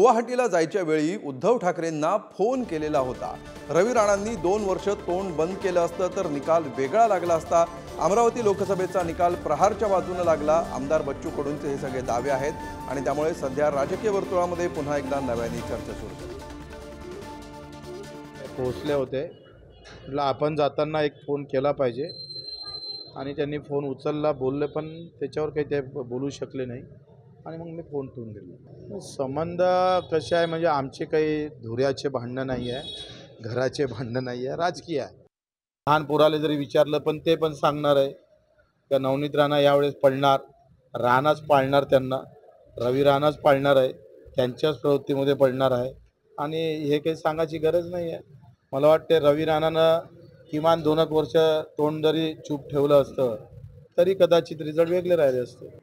गुवाहाटीला जायच्या वेळी उद्धव ठाकरेंना फोन केलेला होता। रवी राणांनी 2 वर्ष तोंड बंद केलं असतं तर निकाल वेगळा लागला असता। अमरावती लोकसभेचा निकाल प्रहारच्या बाजूने लागला। आमदार बच्चू कडूंचे हे सगळे दावे आहेत आणि त्यामुळे सध्या राजकीय वर्तुळामध्ये पुन्हा एकदा नव्याने चर्चा सुरू झाली। पोहोचले होते, म्हटलं आपण जाताना एक फोन केला पाहिजे आणि त्यांनी फोन उचलला, बोलले, पण त्याच्यावर काही ते बोलू शकले नाही आणि मग मी फोन ठेवून दिला। संबंध कसे आहे म्हणजे आमचे काही धुऱ्याचे भांडणं नाही आहे, घराचे भांडणं नाही आहे, राजकीय आहे। लहान पोराले जरी विचारलं पण ते पण सांगणार आहे का नवनीत राणा यावेळेस पळणार, राणाच पाळणार, त्यांना रवी राणाच पाळणार आहे, त्यांच्याच प्रवृत्तीमध्ये पडणार आहे आणि हे काही सांगायची गरज नाही आहे। मला वाटते रवी राणानं किमान 2 वर्ष तोंड जरी चूप ठेवलं असतं तरी कदाचित रिझल्ट वेगळे राहिले असते।